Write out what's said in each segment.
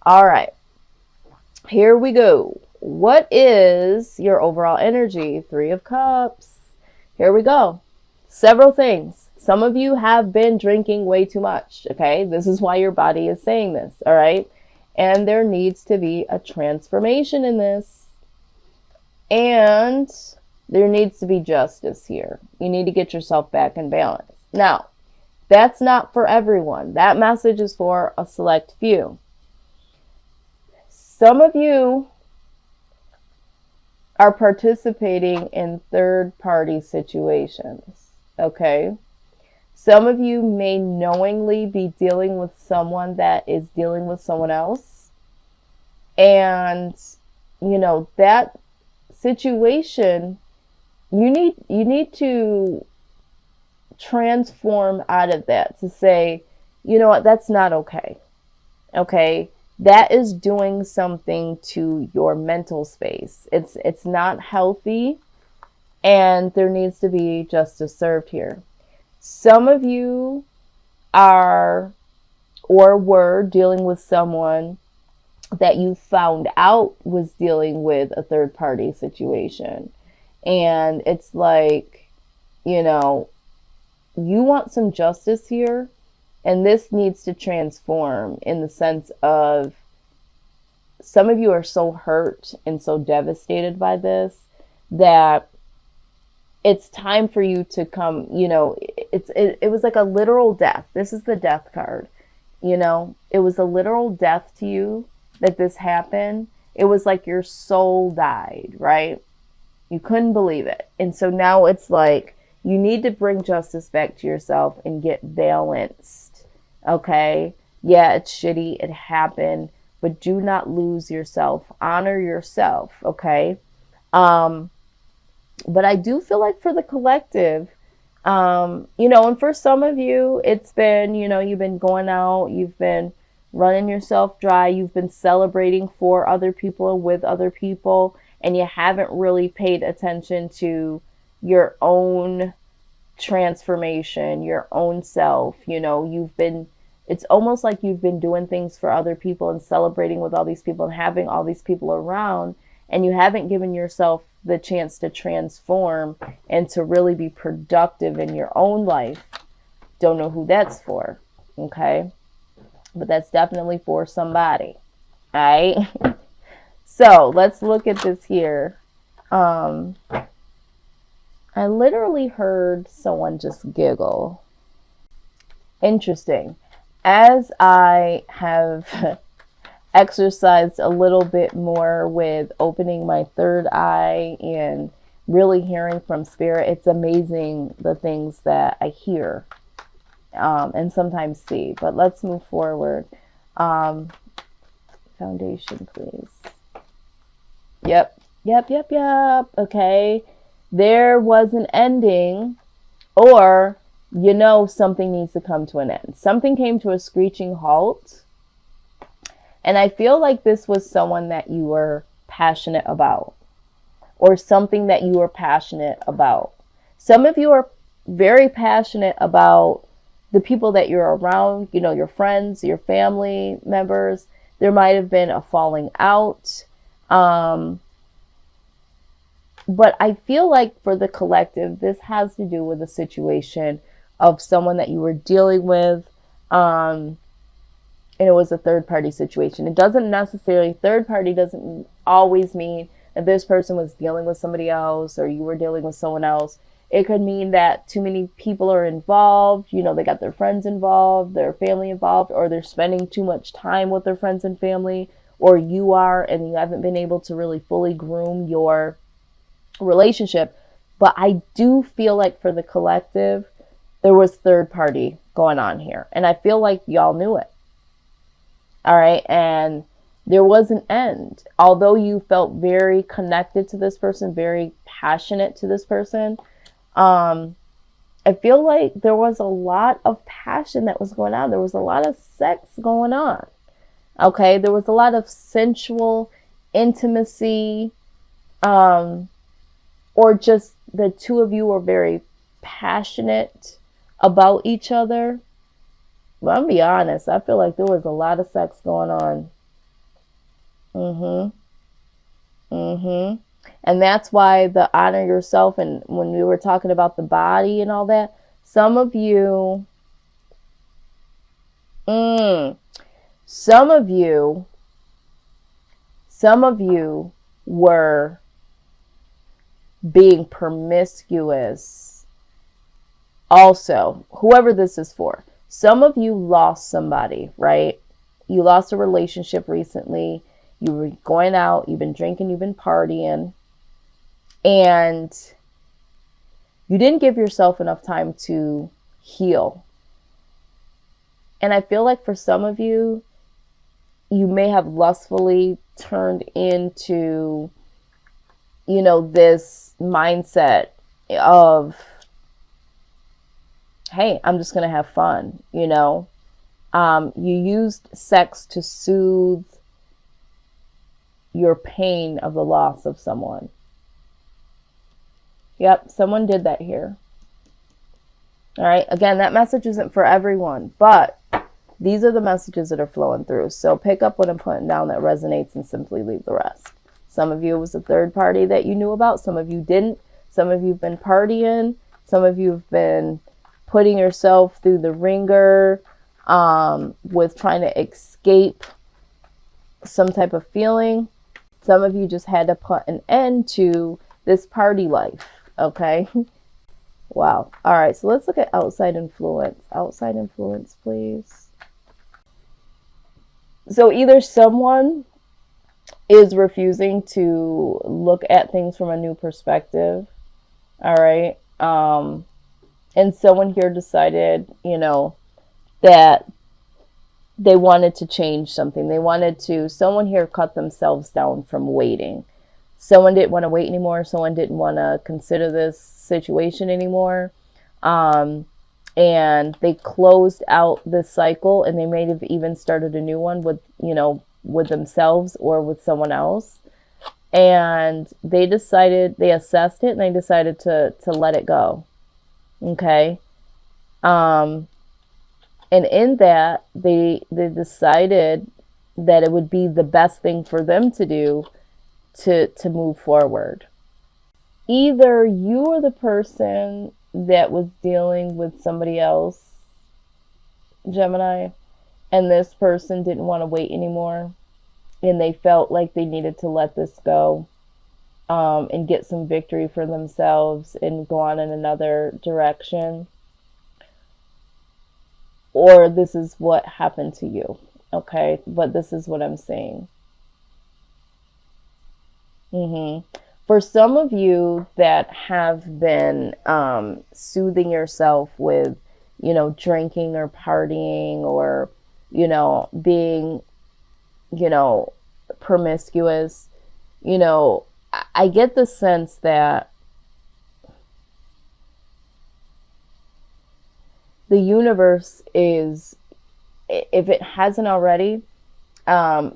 All right, here we go. What is your overall energy? Three of Cups. Here we go. Several things. Some of you have been drinking way too much, okay? This is why your body is saying this, all right? And there needs to be a transformation in this. And there needs to be justice here. You need to get yourself back in balance. Now, that's not for everyone. That message is for a select few. Some of you are participating in third-party situations, okay? Some of you may knowingly be dealing with someone that is dealing with someone else. And, that situation, you need to transform out of that to say, you know what, that's not okay. Okay? That is doing something to your mental space. It's not healthy, and there needs to be justice served here. Some of you are or were dealing with someone that you found out was dealing with a third party situation. And it's like, you want some justice here, and this needs to transform in the sense of some of you are so hurt and so devastated by this that it's time for you to come, it was like a literal death. This is the death card. It was a literal death to you that this happened. It was like your soul died, right? You couldn't believe it. And so now it's like, you need to bring justice back to yourself and get balanced. Okay? Yeah, it's shitty. It happened. But do not lose yourself. Honor yourself. Okay? But I do feel like for the collective, and for some of you, it's been, you've been going out, you've been running yourself dry, you've been celebrating for other people and with other people, and you haven't really paid attention to your own transformation, your own self. It's almost like you've been doing things for other people and celebrating with all these people and having all these people around, and you haven't given yourself the chance to transform and to really be productive in your own life. Don't know who that's for, okay? But that's definitely for somebody, all right? So let's look at this here. I literally heard someone just giggle. Interesting. As I have exercised a little bit more with opening my third eye and really hearing from spirit, it's amazing the things that I hear and sometimes see. But let's move forward. Foundation, please. Yep. Okay. There was an ending, or something needs to come to an end. Something came to a screeching halt. And I feel like this was someone that you were passionate about, or something that you were passionate about. Some of you are very passionate about the people that you're around, your friends, your family members. There might have been a falling out. But I feel like for the collective, this has to do with a situation of someone that you were dealing with. And it was a third party situation. It doesn't necessarily, third party doesn't always mean that this person was dealing with somebody else or you were dealing with someone else. It could mean that too many people are involved. They got their friends involved, their family involved, or they're spending too much time with their friends and family, or you are, and you haven't been able to really fully groom your relationship. But I do feel like for the collective, there was third party going on here. And I feel like y'all knew it. All right. And there was an end. Although you felt very connected to this person, very passionate to this person, I feel like there was a lot of passion that was going on. There was a lot of sex going on. Okay. There was a lot of sensual intimacy, or just the two of you were very passionate about each other. Well, I'm gonna be honest. I feel like there was a lot of sex going on. Mm-hmm. Mm-hmm. And that's why the honor yourself, and when we were talking about the body and all that, some of you, mm, some of you, some of you were being promiscuous. Also, whoever this is for, some of you lost somebody, right? You lost a relationship recently. You were going out, you've been drinking, you've been partying, and you didn't give yourself enough time to heal. And I feel like for some of you, you may have lustfully turned into, this mindset of, hey, I'm just going to have fun, You used sex to soothe your pain of the loss of someone. Yep, someone did that here. All right, again, that message isn't for everyone, but these are the messages that are flowing through. So pick up what I'm putting down that resonates and simply leave the rest. Some of you, it was a third party that you knew about. Some of you didn't. Some of you have been partying. Some of you have been putting yourself through the ringer with trying to escape some type of feeling. Some of you just had to put an end to this party life, okay? Wow. All right, so let's look at outside influence. Outside influence, please. So either someone is refusing to look at things from a new perspective, all right? And someone here decided, that they wanted to change something. Someone here cut themselves down from waiting. Someone didn't want to wait anymore. Someone didn't want to consider this situation anymore. And they closed out this cycle, and they may have even started a new one with themselves or with someone else. And they assessed it, and they decided to let it go. Okay. And in that, they decided that it would be the best thing for them to do to move forward. Either you were the person that was dealing with somebody else, Gemini, and this person didn't want to wait anymore, and they felt like they needed to let this go, and get some victory for themselves and go on in another direction. Or this is what happened to you, okay? But this is what I'm saying. For some of you that have been soothing yourself with, drinking or partying or, being, promiscuous, I get the sense that the universe is, if it hasn't already,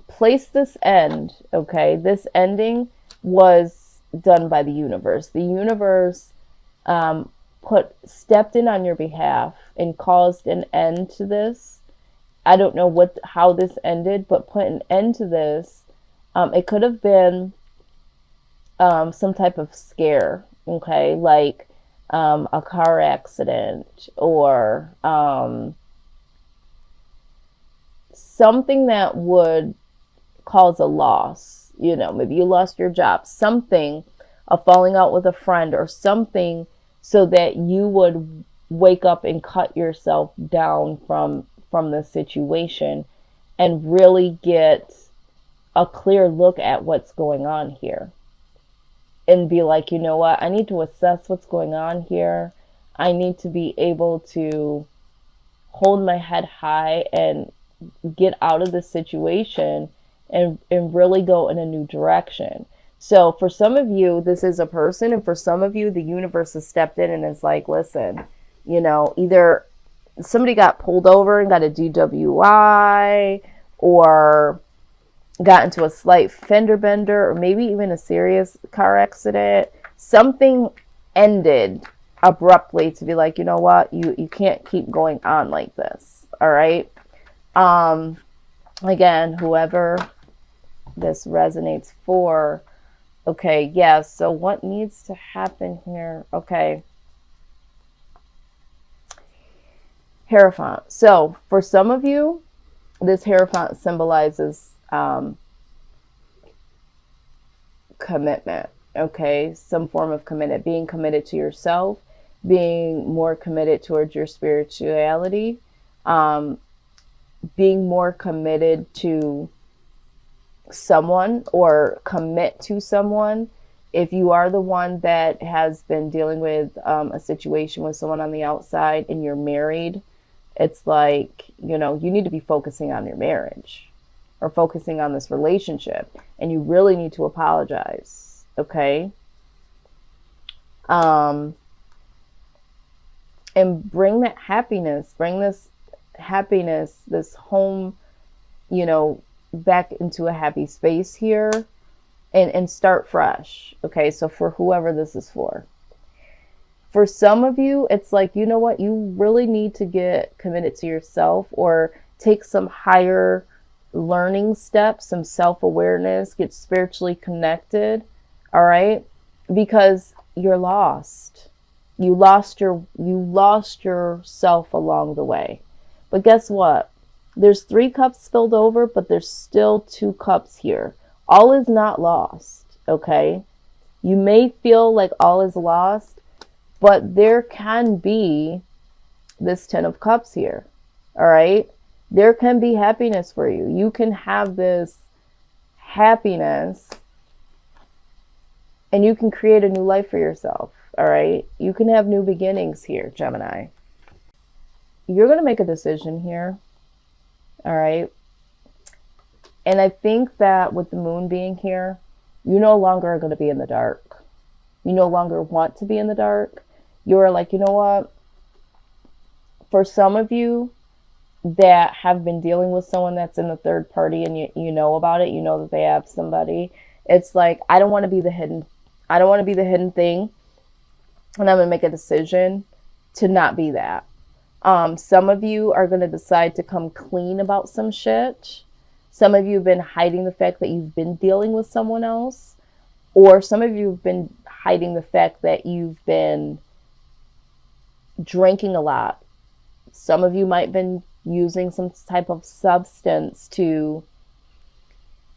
place this end, okay? This ending was done by the universe. The universe stepped in on your behalf and caused an end to this. I don't know how this ended, but put an end to this. It could have been some type of scare, okay? Like a car accident or something that would cause a loss. Maybe you lost your job, something, a falling out with a friend or something, so that you would wake up and cut yourself down from the situation and really get a clear look at what's going on here. And be like, you know what? I need to assess what's going on here. I need to be able to hold my head high and get out of this situation and really go in a new direction. So for some of you, this is a person. And for some of you, the universe has stepped in and is like, listen, either somebody got pulled over and got a DWI or got into a slight fender bender or maybe even a serious car accident. Something ended abruptly to be like, you know what, you can't keep going on like this. All right. Again, whoever this resonates for. Okay, yeah, so what needs to happen here? Okay. Hierophant. So for some of you, this Hierophant symbolizes commitment. Okay, some form of commitment, being committed to yourself, being more committed towards your spirituality, being more committed to someone or commit to someone. If you are the one that has been dealing with a situation with someone on the outside and you're married, it's like, you know, you need to be focusing on your marriage or focusing on this relationship, and you really need to apologize. Okay. And bring that happiness, bring this happiness, this home, you know, back into a happy space here, and start fresh. Okay. So for whoever this is for some of you, it's like, you know what, you really need to get committed to yourself or take some higher learning steps, some self-awareness, get spiritually connected. All right. Because you're lost. You lost yourself along the way. But guess what? There's 3 cups spilled over, but there's still 2 cups here. All is not lost. Okay. You may feel like all is lost, but there can be this 10 of cups here. All right. There can be happiness for you. You can have this happiness and you can create a new life for yourself. All right. You can have new beginnings here, Gemini. You're going to make a decision here. All right. And I think that with the moon being here, you no longer are going to be in the dark. You no longer want to be in the dark. You're like, you know what? For some of you that have been dealing with someone that's in the third party and you know about it, you know that they have somebody. It's like, I don't want to be the hidden thing. And I'm going to make a decision to not be that. Some of you are going to decide to come clean about some shit. Some of you have been hiding the fact that you've been dealing with someone else. Or some of you have been hiding the fact that you've been drinking a lot. Some of you might have been using some type of substance to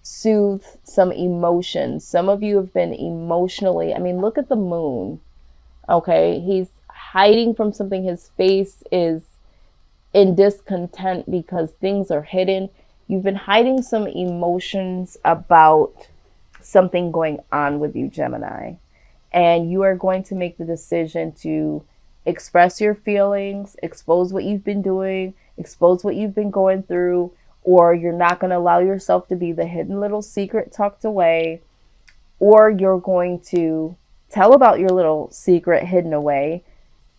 soothe some emotions. Some of you have been emotionally, I mean, look at the moon. Okay, he's hiding from something. His face is in discontent because things are hidden. You've been hiding some emotions about something going on with you, Gemini. And you are going to make the decision to express your feelings, expose what you've been doing, expose what you've been going through, or you're not going to allow yourself to be the hidden little secret tucked away, or you're going to tell about your little secret hidden away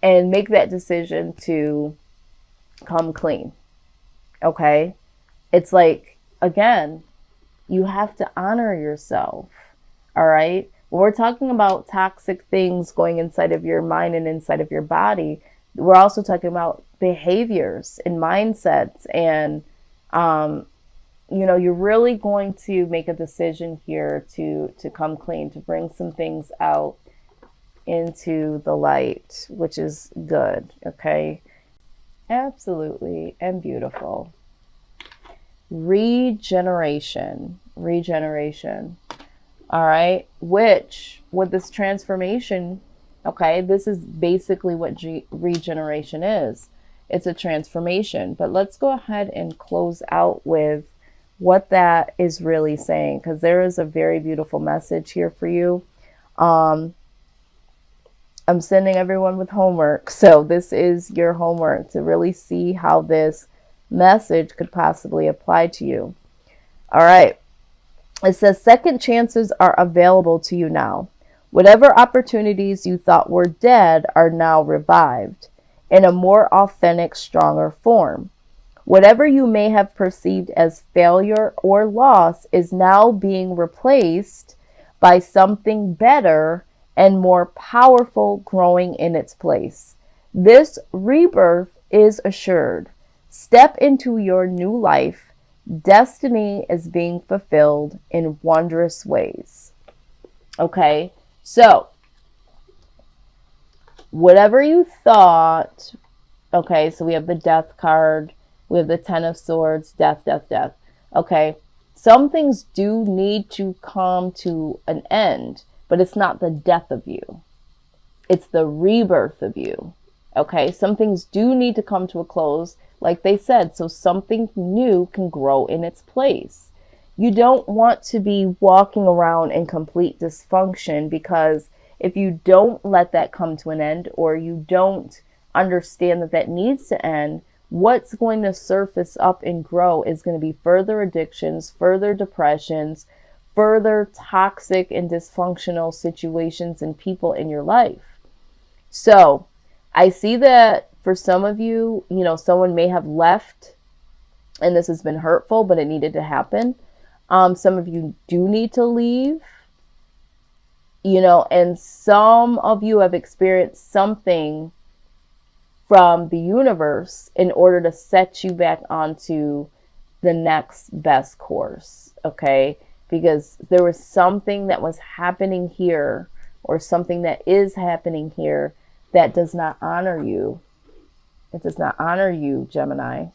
and make that decision to come clean. Okay? It's like, again, you have to honor yourself. All right? When we're talking about toxic things going inside of your mind and inside of your body, we're also talking about behaviors and mindsets. And, you know, you're really going to make a decision here to come clean, to bring some things out into the light, which is good. Okay. Absolutely. And beautiful. Regeneration. All right. Which with this transformation, okay, this is basically what regeneration is. It's a transformation. But let's go ahead and close out with what that is really saying, because there is a very beautiful message here for you. I'm sending everyone with homework. So this is your homework to really see how this message could possibly apply to you. All right. It says second chances are available to you now. Whatever opportunities you thought were dead are now revived in a more authentic, stronger form. Whatever you may have perceived as failure or loss is now being replaced by something better and more powerful growing in its place. This rebirth is assured. Step into your new life Destiny is being fulfilled in wondrous ways. Okay, so whatever you thought, okay, so we have the death card, we have the 10 of swords, death, death, death. Okay, some things do need to come to an end, but it's not the death of you. It's the rebirth of you. Okay, some things do need to come to a close, like they said, so something new can grow in its place. You don't want to be walking around in complete dysfunction, because if you don't let that come to an end, or you don't understand that that needs to end, what's going to surface up and grow is going to be further addictions, further depressions, further toxic and dysfunctional situations and people in your life. So I see that for some of you, someone may have left and this has been hurtful, but it needed to happen. Some of you do need to leave, and some of you have experienced something from the universe in order to set you back onto the next best course, okay? Because there was something that was happening here, or something that is happening here, that does not honor you. It does not honor you, Gemini.